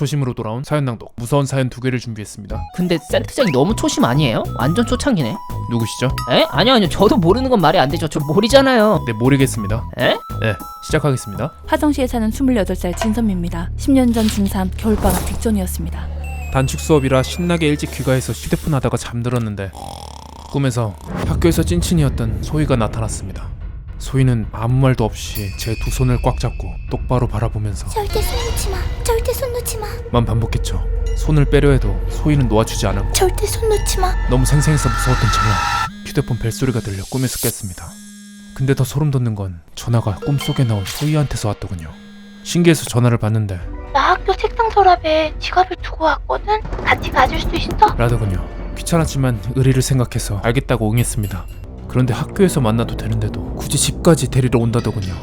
초심으로 돌아온 사연 낭독. 무서운 사연 2개를 준비했습니다. 근데 세트장이 너무 초심 아니에요? 완전 초창기네. 누구시죠? 에? 아니요 저도 모르는 건 말이 안 되죠. 저 모르잖아요. 네, 모르겠습니다. 에? 네, 시작하겠습니다. 화성시에 사는 28살 진선미입니다. 10년 전 중3 겨울방학 직전이었습니다. 단축 수업이라 신나게 일찍 귀가해서 휴대폰 하다가 잠들었는데 꿈에서 학교에서 찐친이었던 소희가 나타났습니다. 소희는 아무 말도 없이 제 두 손을 꽉 잡고 똑바로 바라보면서 절대 손 놓지 마. 절대 손 놓지 마. 만 반복했죠. 손을 빼려 해도 소희는 놓아주지 않았고 절대 손 놓지 마. 너무 생생해서 무서웠던 찰나 휴대폰 벨소리가 들려 꿈에서 깼습니다. 근데 더 소름 돋는 건 전화가 꿈속에 나온 소희한테서 왔더군요. 신기해서 전화를 받는데 나 학교 책상 서랍에 지갑을 두고 왔거든. 같이 가줄 수 있어? 라더군요. 귀찮았지만 의리를 생각해서 알겠다고 응했습니다. 그런데 학교에서 만나도 되는데도 굳이 집까지 데리러 온다더군요.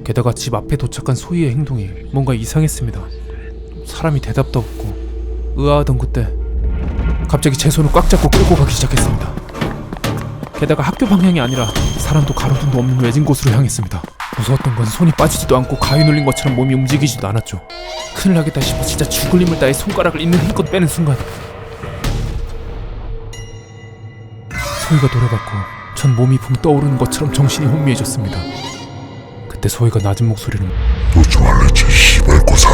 게다가 집 앞에 도착한 소희의 행동이 뭔가 이상했습니다. 사람이 대답도 없고 의아하던 그때 갑자기 제 손을 꽉 잡고 끌고 가기 시작했습니다. 게다가 학교 방향이 아니라 사람도 가로등도 없는 외진 곳으로 향했습니다. 무서웠던 건 손이 빠지지도 않고 가위 눌린 것처럼 몸이 움직이지도 않았죠. 큰일 나겠다 싶어 진짜 죽을 힘을 다해 손가락을 있는 힘껏 빼는 순간 소희가 돌아갔고 전 몸이 붕 떠오르는 것처럼 정신이 혼미해졌습니다. 그때 소희가 낮은 목소리로 놓지 말랬지 씨발 거사.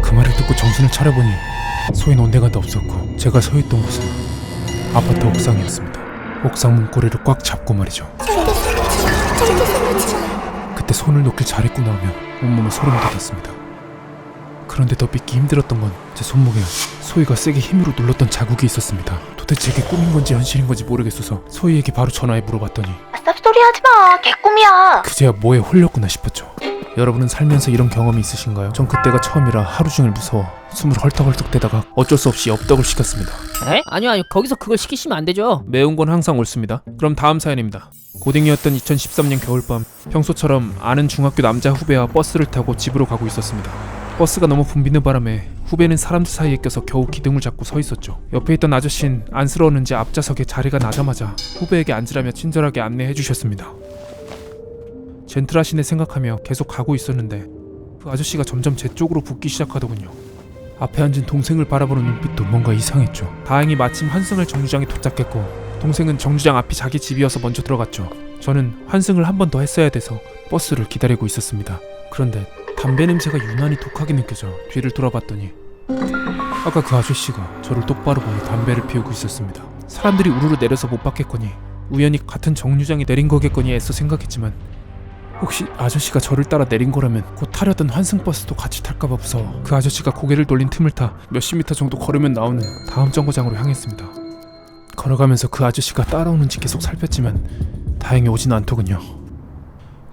그 말을 듣고 정신을 차려보니 소희는 온데간데 없었고 제가 서 있던 곳은 아파트 옥상이었습니다. 옥상 문고리를 꽉 잡고 말이죠. 절대 손 놓지 마. 절대 손 놓지 마. 그때 손을 놓길 잘했구나 하며 온몸에 소름이 돋았습니다. 그런데 더 믿기 힘들었던 건 제 손목에 소희가 세게 힘으로 눌렀던 자국이 있었습니다. 도대체 이게 꿈인 건지 현실인 건지 모르겠어서 소희에게 바로 전화해 물어봤더니 쌉소리 하지 마. 개꿈이야. 그제야 뭐에 홀렸구나 싶었죠. 여러분은 살면서 이런 경험이 있으신가요? 전 그때가 처음이라 하루 종일 무서워 숨을 헐떡헐떡 대다가 어쩔 수 없이 엽떡을 시켰습니다. 에? 아니요 거기서 그걸 시키시면 안 되죠. 매운 건 항상 옳습니다. 그럼 다음 사연입니다. 고딩이었던 2013년 겨울밤 평소처럼 아는 중학교 남자 후배와 버스를 타고 집으로 가고 있었습니다. 버스가 너무 붐비는 바람에 후배는 사람들 사이에 껴서 겨우 기둥을 잡고 서 있었죠. 옆에 있던 아저씨는 안쓰러웠는지 앞좌석에 자리가 나자마자 후배에게 앉으라며 친절하게 안내해 주셨습니다. 젠틀하시네 생각하며 계속 가고 있었는데 그 아저씨가 점점 제 쪽으로 붙기 시작하더군요. 앞에 앉은 동생을 바라보는 눈빛도 뭔가 이상했죠. 다행히 마침 환승할 정류장에 도착했고 동생은 정류장 앞이 자기 집이어서 먼저 들어갔죠. 저는 환승을 한 번 더 했어야 돼서 버스를 기다리고 있었습니다. 그런데 담배 냄새가 유난히 독하게 느껴져 뒤를 돌아봤더니 아까 그 아저씨가 저를 똑바로 보며 담배를 피우고 있었습니다. 사람들이 우르르 내려서 못 받겠거니 우연히 같은 정류장에 내린 거겠거니 애써 생각했지만 혹시 아저씨가 저를 따라 내린 거라면 곧 타려던 환승버스도 같이 탈까봐 무서워 그 아저씨가 고개를 돌린 틈을 타 몇십 미터 정도 걸으면 나오는 다음 정거장으로 향했습니다. 걸어가면서 그 아저씨가 따라오는지 계속 살폈지만 다행히 오진 않더군요.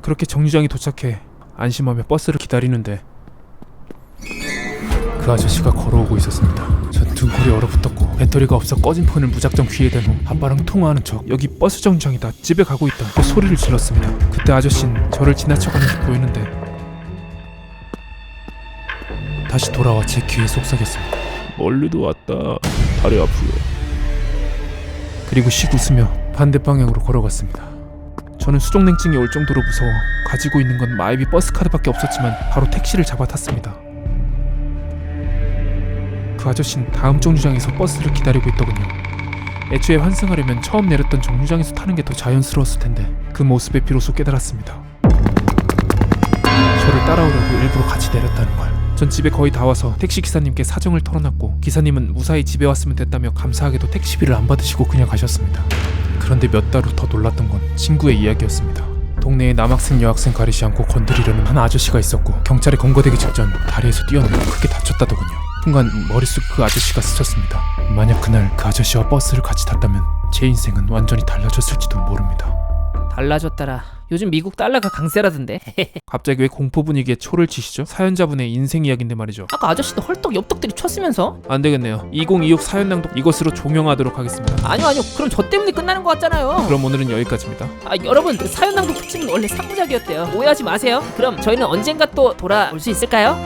그렇게 정류장에 도착해 안심하며 버스를 기다리는데 그 아저씨가 걸어오고 있었습니다. 전 등골이 얼어붙었고 배터리가 없어 꺼진 폰을 무작정 귀에 댄 후 아빠랑 통화하는 척 여기 버스 정류장이다 집에 가고 있다 또 소리를 질렀습니다. 그때 아저씨는 저를 지나쳐가는 게 보이는데 다시 돌아와 제 귀에 속삭였습니다. 멀리도 왔다 다리 아프게. 그리고 씩 웃으며 반대 방향으로 걸어갔습니다. 저는 수족냉증이 올 정도로 무서워 가지고 있는 건 마이비 버스 카드밖에 없었지만 바로 택시를 잡아 탔습니다. 그 아저씨는 다음 정류장에서 버스를 기다리고 있더군요. 애초에 환승하려면 처음 내렸던 정류장에서 타는 게 더 자연스러웠을 텐데 그 모습에 비로소 깨달았습니다. 저를 따라오려고 일부러 같이 내렸다는 걸. 전 집에 거의 다 와서 택시기사님께 사정을 털어놨고 기사님은 무사히 집에 왔으면 됐다며 감사하게도 택시비를 안 받으시고 그냥 가셨습니다. 그런데 몇 달 후 더 놀랐던 건 친구의 이야기였습니다. 동네에 남학생 여학생 가리지 않고 건드리려는 한 아저씨가 있었고 경찰에 검거되기 직전 다리에서 뛰어내려 크게 다쳤다더군요. 순간 머릿속 그 아저씨가 스쳤습니다. 만약 그날 그 아저씨와 버스를 같이 탔다면 제 인생은 완전히 달라졌을지도 모릅니다. 달라졌더라. 요즘 미국 달러가 강세라던데. 갑자기 왜 공포 분위기에 초를 치시죠? 사연자분의 인생 이야기인데 말이죠. 아까 아저씨도 헐떡 엽떡들이 쳤으면서? 안되겠네요. 2026 사연 낭독 이것으로 종영하도록 하겠습니다. 아니요 그럼 저 때문에 끝나는 것 같잖아요. 그럼 오늘은 여기까지입니다. 여러분 사연 낭독 특집은 원래 3부작이었대요. 오해하지 마세요. 그럼 저희는 언젠가 또 돌아올 수 있을까요?